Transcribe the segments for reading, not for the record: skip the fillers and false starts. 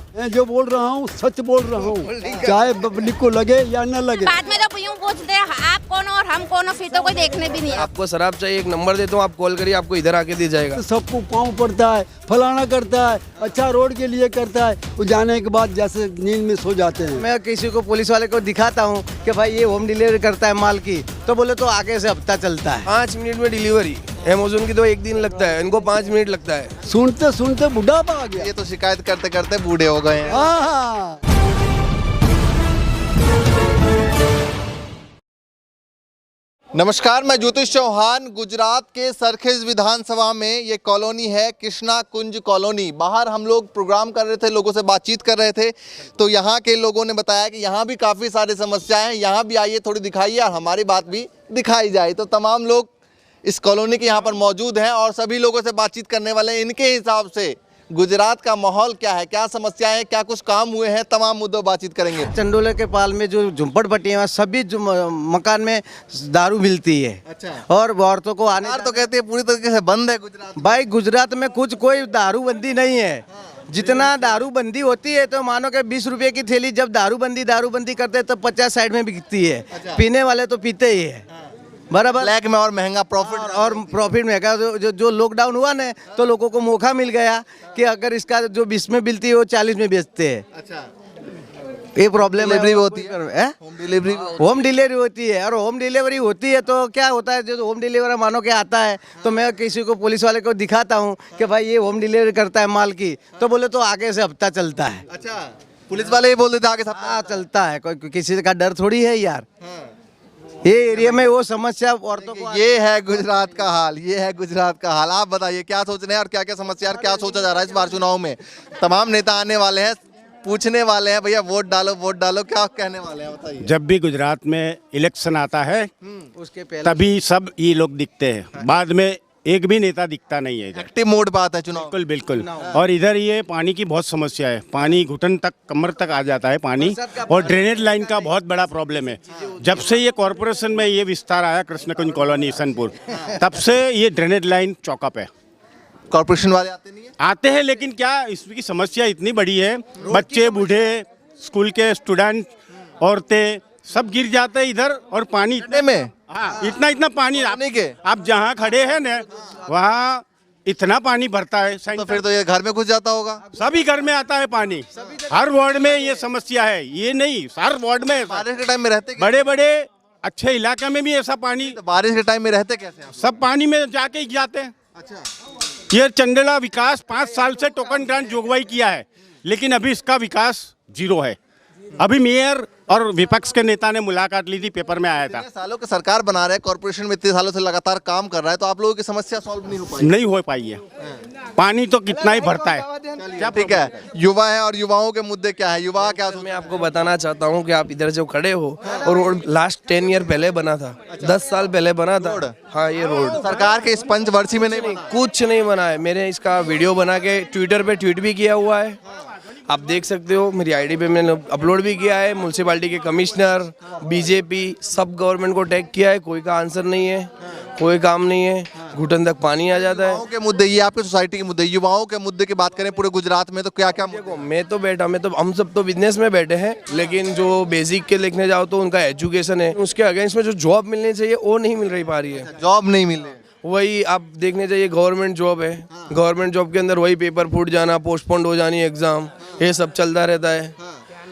मैं जो बोल रहा हूँ सच बोल रहा हूँ, चाहे पब्लिक को लगे या न लगे। बाद में तो यूँ पूछते हैं आप कौन हो और हम कौन हो, फिर तो कोई देखने भी नहीं है। आपको शराब चाहिए, एक नंबर देता हूँ, आप कॉल करिए, आपको इधर आके दी जाएगा। सबको पाँव पड़ता है, फलाना करता है, अच्छा रोड के लिए करता है, वो जाने के बाद जैसे नींद में सो जाते हैं। मैं किसी को पुलिस वाले को दिखाता हूँ कि भाई ये होम डिलीवरी करता है माल की, तो बोले तो आगे से हफ्ता चलता है। 5 मिनट में डिलीवरी। अमेज़न की तो 1 दिन लगता है, इनको 5 मिनट लगता है। सुनते सुनते बुढ़ापा आ गया। ये तो शिकायत करते करते बूढ़े हो गए हैं। हाँ। नमस्कार, मैं ज्योतिष चौहान। गुजरात के सरखेज विधानसभा में ये कॉलोनी है, कृष्णा कुंज कॉलोनी। बाहर हम लोग प्रोग्राम कर रहे थे, लोगों से बातचीत कर रहे थे, तो यहाँ के लोगों ने बताया कि यहाँ भी काफ़ी सारी समस्याएं हैं, यहाँ भी आइए थोड़ी दिखाइए और हमारी बात भी दिखाई जाए। तो तमाम लोग इस कॉलोनी के यहाँ पर मौजूद हैं और सभी लोगों से बातचीत करने वाले हैं। इनके हिसाब से गुजरात का माहौल क्या है, क्या समस्याएं हैं, क्या कुछ काम हुए हैं, तमाम मुद्दों बातचीत करेंगे। चंडोले के पाल में जो झुंपड़पट्टियाँ हैं, सभी मकान में दारू मिलती है। अच्छा। और औरतों को आने तो कहते हैं पूरी तरीके से बंद है गुजरात। भाई गुजरात में कुछ कोई दारूबंदी नहीं है। जितना दारूबंदी होती है तो मानो कि 20 रुपए की थैली जब दारूबंदी करते हैं तो 50 साइड में बिकती है। पीने वाले तो पीते ही है, बराबर। ब्लैक में और महंगा प्रॉफिट और प्रॉफिट में जो लॉकडाउन हुआ ना, तो लोगों को मौका मिल गया कि अगर इसका जो 20 में मिलती है वो 40 में बेचते हैं। अच्छा, ये प्रॉब्लम डिलीवरी होती है, होम डिलीवरी होती है। और होम डिलीवरी होती है तो क्या होता है, जो होम डिलीवरी मानो के आता है तो मैं किसी को पुलिस वाले को दिखाता हूँ कि भाई ये होम डिलीवरी करता है माल की, तो बोले तो आगे से हफ्ता चलता है। अच्छा, पुलिस वाले ही बोल देते आगे हाँ चलता है, कोई किसी का डर थोड़ी है यार। ये एरिया में वो समस्या औरतों को ये है गुजरात का हाल, ये है गुजरात का हाल। आप बताइए क्या सोच रहे हैं और क्या क्या समस्या और क्या सोचा जा रहा है इस बार चुनाव में। तमाम नेता आने वाले हैं, पूछने वाले हैं, भैया वोट डालो वोट डालो, क्या कहने वाले हैं बताइए। जब भी गुजरात में इलेक्शन आता है उसके पहले तभी सब ये लोग दिखते हैं, बाद में एक भी नेता दिखता नहीं है इधर। एक्टिव मोड बात है चुनाव। बिल्कुल बिल्कुल। और इधर ये पानी की बहुत समस्या है, पानी घुटन तक कमर तक आ जाता है पानी, और ड्रेनेज लाइन का बहुत बड़ा प्रॉब्लम है। जब से ये कॉरपोरेशन में ये विस्तार आया कृष्णकुंज कॉलोनी सनपुर, तब से ये ड्रेनेज लाइन चौकअप है। कॉर्पोरेशन वाले आते नहीं है? आते हैं, लेकिन क्या इसकी समस्या इतनी बड़ी है, बच्चे बूढ़े स्कूल के स्टूडेंट औरतें सब गिर जाते हैं इधर। और पानी इतने में इतना पानी आप जहाँ खड़े हैं ना वहाँ इतना पानी भरता है। तो फिर तो ये घर में घुस जाता होगा। सभी घर में आता है पानी, हर वार्ड में ये समस्या है। ये नहीं, हर वार्ड में। बारिश के टाइम में रहते बड़े बड़े अच्छे इलाके में भी ऐसा पानी। तो बारिश के टाइम में रहते कैसे आप? सब पानी में जाके ही जाते हैं। अच्छा, ये चंडेला विकास 5 साल से टोकन ग्रांट जोगवाई किया है, लेकिन अभी इसका विकास 0 है। अभी मेयर और विपक्ष के नेता ने मुलाकात ली थी, पेपर में आया था। इतने सालों की सरकार बना रहे हैं, कॉर्पोरेशन में इतने सालों से लगातार काम कर रहा है, तो आप लोगों की समस्या सॉल्व नहीं हो पाई है। पानी तो कितना ही भरता है। क्या ठीक है, युवा है और युवाओं के मुद्दे क्या है, युवा क्या मैं आपको बताना चाहता हूँ कि आप इधर जो खड़े हो, और रोड लास्ट 10 ईयर पहले बना था, 10 साल पहले बना था। हाँ, ये रोड सरकार के इस पंचवर्षीय में नहीं कुछ नहीं बना है। मैंने इसका वीडियो बना के ट्विटर पे ट्वीट भी किया हुआ है, आप देख सकते हो। मेरी आईडी पे मैंने अपलोड भी किया है। म्यूनसिपालिटी के कमिश्नर, बीजेपी, सब गवर्नमेंट को टैग किया है, कोई का आंसर नहीं है, कोई काम नहीं है। घुटन तक पानी आ जाता है। युवाओं के मुद्दे, ये आपके सोसाइटी के मुद्दे, युवाओं के मुद्दे की बात करें पूरे गुजरात में तो क्या क्या? देखो, हम सब तो बिजनेस में बैठे हैं, लेकिन जो बेसिक के लिखने जाओ तो उनका एजुकेशन है, उसके अगेंस्ट में जो जॉब मिलनी चाहिए वो नहीं मिल रही पा रही है। जॉब नहीं मिल रही। वही आप देखने चाहिए, गवर्नमेंट जॉब है, गवर्नमेंट जॉब के अंदर वही पेपर फूट जाना, पोस्टपोन्ड हो जानी एग्जाम, ये सब चलता रहता है।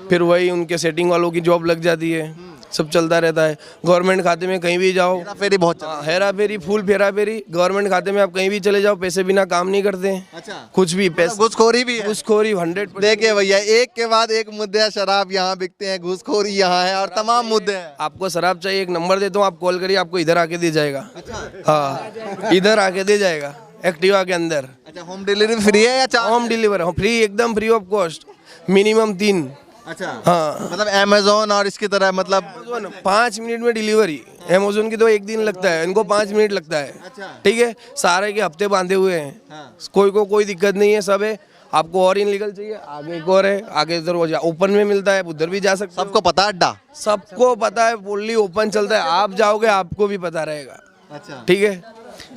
फिर वही उनके सेटिंग वालों की जॉब लग जाती है, सब चलता रहता है। गवर्नमेंट खाते में कहीं भी जाओ, फेरी बहुत हेरा फेरी, फुल फेरा फेरी। गवर्नमेंट खाते में आप कहीं भी चले जाओ, पैसे बिना काम नहीं करते हैं। अच्छा, कुछ भी पैसे, घूसखोरी भी है। घूसखोरी 100%। देखिए भैया, एक के बाद एक मुद्दे हैं, शराब यहाँ बिकते हैं, घूसखोरी यहाँ है और तमाम मुद्दे हैं। आपको शराब चाहिए, एक नंबर देता हूँ, आप कॉल करिए, आपको इधर आके दी जाएगा। हाँ, इधर आके दे जाएगा, एक्टिवा के अंदर। अच्छा, होम डिलीवरी फ्री है या होम डिलीवरी फ्री, एकदम फ्री ऑफ कॉस्ट, मिनिमम 3। अच्छा, हाँ, मतलब अमेज़न और इसकी तरह, मतलब 5 मिनट में डिलीवरी। अमेज़न की तो 1 दिन लगता है, इनको 5 मिनट लगता है। ठीक है, सारे के हफ्ते बांधे हुए हैं। कोई को कोई दिक्कत नहीं है, सब है। आपको और इनलीगल चाहिए, आगे एक और है, आगे इधर ओपन में मिलता है, उधर भी जा सकते। सबको पता है अड्डा, सबको पता है, फुल्ली ओपन चलता है। आप जाओगे आपको भी पता रहेगा। अच्छा, ठीक है,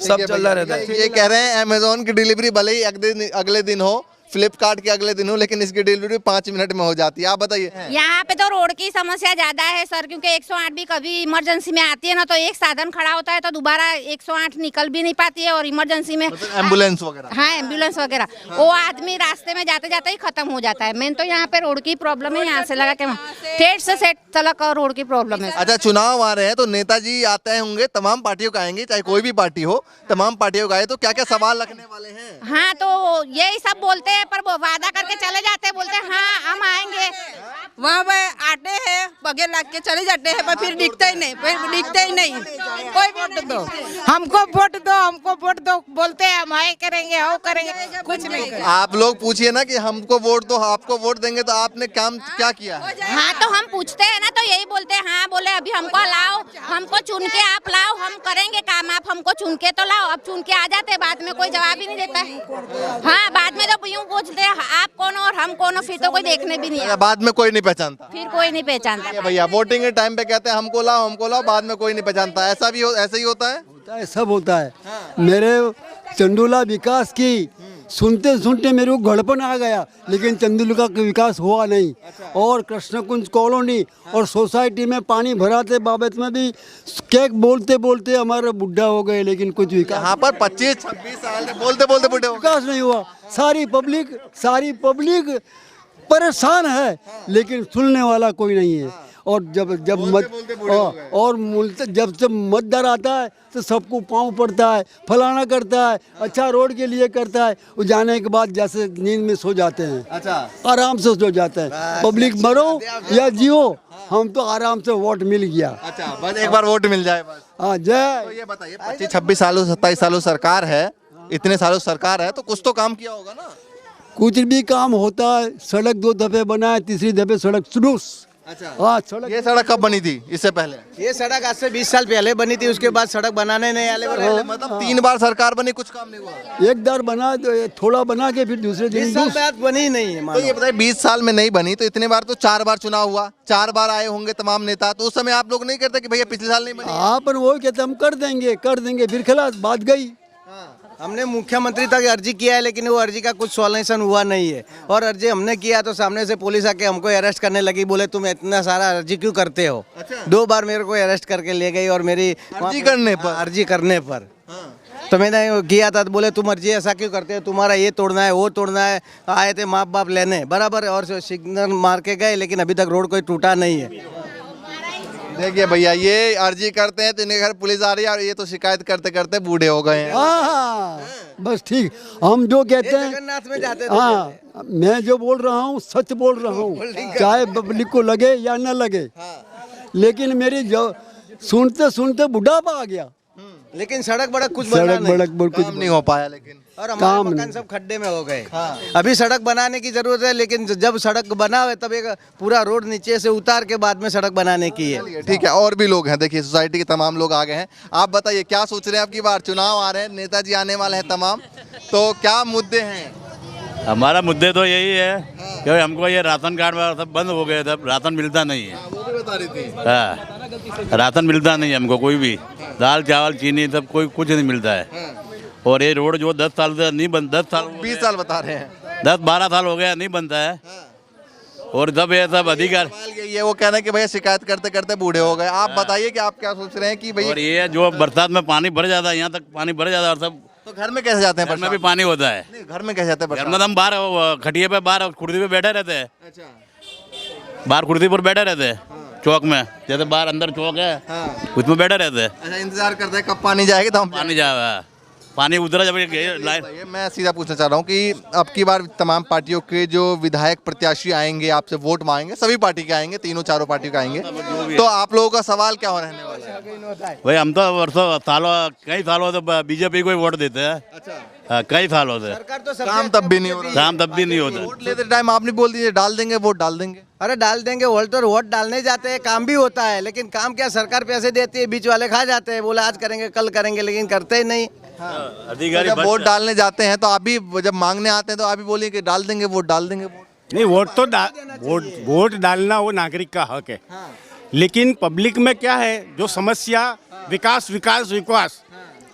सब चलता रहता है। ये कह रहे हैं अमेज़न की डिलीवरी भले ही अगले दिन हो, फ्लिपकार्ट के अगले दिन हूँ, लेकिन इसकी डिलीवरी 5 मिनट में हो जाती है। आप बताइए। यहाँ पे तो रोड की समस्या ज्यादा है सर, क्योंकि 108 भी कभी इमरजेंसी में आती है ना, तो एक साधन खड़ा होता है तो दोबारा 108 निकल भी नहीं पाती है, और इमरजेंसी में एम्बुलेंस वगैरह। हाँ एम्बुलेंस वगैरह, वो आदमी रास्ते में जाते जाते ही खत्म हो जाता है। मेन तो यहाँ पे रोड की प्रॉब्लम है, यहाँ से लगा के ठेठ से सेठ तलक और रोड की प्रॉब्लम है। अच्छा, चुनाव आ रहे हैं तो नेताजी आते होंगे, तमाम पार्टियों का आएंगे, चाहे कोई भी पार्टी हो, तमाम पार्टियों का आए, तो क्या क्या सवाल रखने वाले हैं? हाँ तो यही सब बोलते हैं, पर वो वादा करके चले जाते हैं, बोलते हैं हाँ हम आएंगे, वहाँ पे आते हैं बगैर लग के चले जाते हैं, पर फिर दिखते ही नहीं, फिर दिखते ही नहीं। कोई वोट दो, हमको वोट दो, हमको वोट दो, बोलते हैं हम आए करेंगे, वो करेंगे, कुछ नहीं करेंगे। आप लोग पूछिए ना कि हमको वोट दो, आपको वोट देंगे, तो आपने काम क्या किया है? हाँ तो हम पूछते हैं ना, तो यही बोलते हैं हाँ, बोले अभी हमको लाओ, हमको चुन के आप लाओ, हम करेंगे काम, आप हमको चुन के तो लाओ। अब चुन के आ जाते हैं, बाद में कोई जवाब ही नहीं देता है। हाँ बाद में तो यूँ पूछते हैं आप कौन हो और हम कौन हो, फिर तो कोई देखने भी नहीं आता, बाद में कोई नहीं पहचानता। फिर कोई नहीं पहचानता। भैया वोटिंग के टाइम पे कहते हैं हमको लाओ, बाद में कोई नहीं पहचानता। ऐसा भी ऐसा ही होता है? होता है, सब होता है। मेरे चंदूला विकास की सुनते सुनते मेरे को गड़पन आ गया, लेकिन चंदूला का विकास हुआ नहीं। और कृष्णकुंज कॉलोनी और सोसाइटी में पानी भराते बाबत में भी केक बोलते बोलते हमारे बुढ़ा हो गए, लेकिन कुछ विकास यहाँ पर 25-26 साल से बोलते बोलते बुढ़े हो गए। विकास नहीं हुआ। सारी पब्लिक परेशान है, लेकिन सुनने वाला कोई नहीं है। और जब जब मतदार आता है तो सबको पाँव पड़ता है, फलाना करता है, अच्छा रोड के लिए करता है, वो जाने के बाद जैसे नींद में सो जाते हैं। अच्छा, आराम से सो जाते हैं। पब्लिक मरो या जियो, हम तो आराम से वोट मिल गया। अच्छा, बस एक बार वोट मिल जाए बस। हाँ जय। तो ये बताइए, 25-26 सालों 27 सालों सरकार है, इतने सालों सरकार है, तो कुछ तो काम किया होगा ना? कुछ भी काम होता है, सड़क 2 दफे बनाए, तीसरी दफे सड़क शुरू। अच्छा, हाँ सड़क। ये सड़क कब बनी थी? इससे पहले ये सड़क आज से 20 साल पहले बनी थी, उसके बाद सड़क बनाने नहीं आले। मतलब 3 बार सरकार बनी, कुछ काम नहीं हुआ। एक बार बना, थोड़ा बना के फिर दूसरे दिन 20 साल बाद बनी नहीं है। तो ये बताइए, 20 साल में नहीं बनी तो इतने बार तो 4 बार चुनाव हुआ, 4 बार आए होंगे तमाम नेता, तो उस समय आप लोग नहीं करते कि भैया पिछले साल नहीं बनी? आप वो कहते हम कर देंगे, फिर खिलाफ बात गई। हमने मुख्यमंत्री तक अर्जी किया है, लेकिन वो अर्जी का कुछ सॉल्यूशन हुआ नहीं है। और अर्जी हमने किया तो सामने से पुलिस आके हमको अरेस्ट करने लगी, बोले तुम इतना सारा अर्जी क्यों करते हो। 2 बार मेरे को अरेस्ट करके ले गई, और मेरी अर्जी करने पर तो मैंने किया था, तो बोले तुम अर्जी ऐसा क्यों करते हो, तुम्हारा ये तोड़ना है वो तोड़ना है। आए थे माँ बाप लेने बराबर, और सिग्नल मार के गए, लेकिन अभी तक रोड कोई टूटा नहीं है। देखिए भैया, ये अर्जी करते हैं तो इनके घर पुलिस आ रही है, और ये तो शिकायत करते करते बूढ़े हो गए हैं। हाँ बस ठीक, हम जो कहते हैं जगन्नाथ में जाते थे। हाँ, मैं जो बोल रहा हूँ सच बोल रहा हूँ, चाहे पब्लिक को लगे या न लगे। लेकिन मेरी जो सुनते सुनते बुढ़ापा आ गया, लेकिन सड़क बड़ा कुछ काम नहीं हो पाया, लेकिन और हमारे मकान सब खड्डे में हो गए। अभी सड़क बनाने की जरूरत है, लेकिन जब सड़क बना हुआ तब एक पूरा रोड नीचे से उतार के बाद में सड़क बनाने की है। ठीक है, और भी लोग हैं, देखिए सोसाइटी के तमाम लोग आ गए हैं। आप बताइए क्या सोच रहे हैं? अब की बार चुनाव आ रहे हैं, नेताजी आने वाले हैं तमाम, तो क्या मुद्दे हैं? हमारा मुद्दे तो यही है कि हमको ये राशन कार्ड सब बंद हो गए, तब राशन मिलता नहीं है। वो भी बता रही थी। हाँ, राशन मिलता नहीं है हमको, कोई भी दाल चावल चीनी सब कोई कुछ नहीं मिलता है। और ये रोड जो 10 साल से नहीं बन 10 साल 20 साल बता रहे हैं, 10-12 साल हो गया नहीं बनता है। और जब ये सब अधिकार ये वो कह रहे हैं कि भैया शिकायत करते करते बूढ़े हो गए। आप बताइए कि आप क्या सोच रहे हैं कि भैया। और ये जो बरसात में पानी भर जाता है, यहाँ तक पानी भर जाता है, और सब तो घर में कैसे जाते हैं? घर में भी पानी होता है। नहीं, घर में कैसे जाते हैं? घर में हम बाहर खटिए पे बाहर कुर्सी पे बैठे रहते हैं। अच्छा, बाहर कुर्सी पर बैठे रहते हैं चौक में, जैसे बाहर अंदर चौक है उसमें बैठे रहते हैं। अच्छा, इंतजार करते हैं कब पानी जाएगा तो हम पानी जाएगा, पानी उधर जब लाइन। मैं सीधा पूछना चाह रहा हूँ कि अब की बार तमाम पार्टियों के जो विधायक प्रत्याशी आएंगे, आपसे वोट मांगेंगे, सभी पार्टी के आएंगे, तीनों चारों पार्टी के आएंगे, तो आप लोगों का सवाल क्या रहने वाला है? भाई हम तो वर्षों कई सालों से बीजेपी को ही वोट देते हैं। अच्छा, कई सालों से काम तब भी नहीं हो रहा। काम तब भी नहीं होता। वोट लेते टाइम आप नहीं बोल दीजिए डाल देंगे, वोट डाल देंगे। अरे डाल देंगे, वोट डालने जाते हैं, काम भी होता है, लेकिन काम क्या सरकार पैसे देती है, बीच वाले खा जाते हैं, बोला आज करेंगे कल करेंगे, लेकिन करते ही नहीं। अधिकारी जब वोट डालने जाते हैं तो आप भी, जब मांगने आते हैं तो आप भी बोलिए कि डाल देंगे वोट, डाल देंगे वोट। नहीं, वोट डालना वो नागरिक का हक है। लेकिन पब्लिक में क्या है, जो समस्या विकास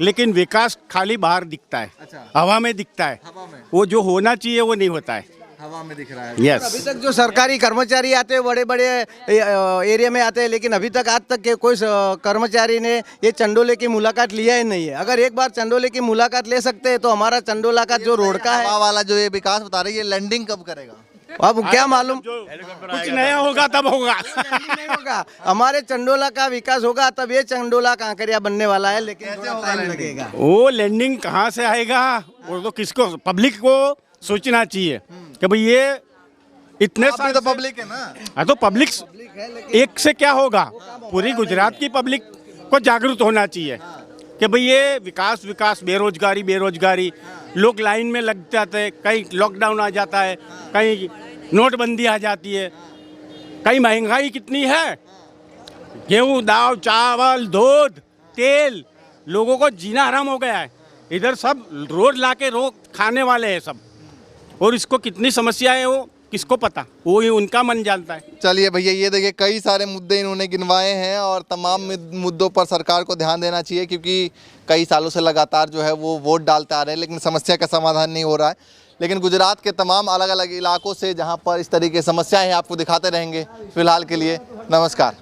लेकिन विकास खाली बाहर दिखता है, अच्छा। हवा में दिखता है। हवा में, वो जो होना चाहिए वो नहीं होता है। हवा में दिख रहा है। यस। अभी तक जो सरकारी कर्मचारी आते हैं बड़े बड़े एरिया में आते हैं, लेकिन अभी तक आज तक के कोई कर्मचारी ने ये चंडोले की मुलाकात लिया ही नहीं है। अगर एक बार चंडोले की मुलाकात ले सकते हैं तो हमारा चंडोला का जो रोड का है, हवा वाला जो ये विकास बता रही है, लैंडिंग कब करेगा? अब क्या मालूम, कुछ नया होगा तब होगा। नहीं होगा। हमारे चंडोला का विकास होगा तब ये चंडोला कांकरिया बनने वाला है, लेकिन थोड़ा टाइम लगेगा। वो लैंडिंग कहाँ से आएगा? वो तो किसको, पब्लिक को सोचना चाहिए कि भाई ये इतने आप भी तो पब्लिक है ना। हाँ, तो पब्लिक एक से क्या होगा, पूरी गुजरात की पब्लिक को जागरूक होना चाहिए कि भाई ये विकास विकास, बेरोजगारी बेरोजगारी, लोग लाइन में लग जाते हैं, कहीं लॉकडाउन आ जाता है, कहीं नोटबंदी आ जाती है, कहीं महंगाई कितनी है, गेहूँ दाल चावल दूध तेल, लोगों को जीना हराम हो गया है। इधर सब रोज लाके रोज खाने वाले हैं सब, और इसको कितनी समस्या है वो किसको पता, वो ही उनका मन जानता है। चलिए भैया, ये देखिए कई सारे मुद्दे इन्होंने गिनवाए हैं और तमाम मुद्दों पर सरकार को ध्यान देना चाहिए, क्योंकि कई सालों से लगातार जो है वो वोट डालते आ रहे हैं, लेकिन समस्या का समाधान नहीं हो रहा है। लेकिन गुजरात के तमाम अलग अलग इलाकों से जहां पर इस तरीके की समस्याएं हैं, आपको दिखाते रहेंगे। फिलहाल के लिए नमस्कार।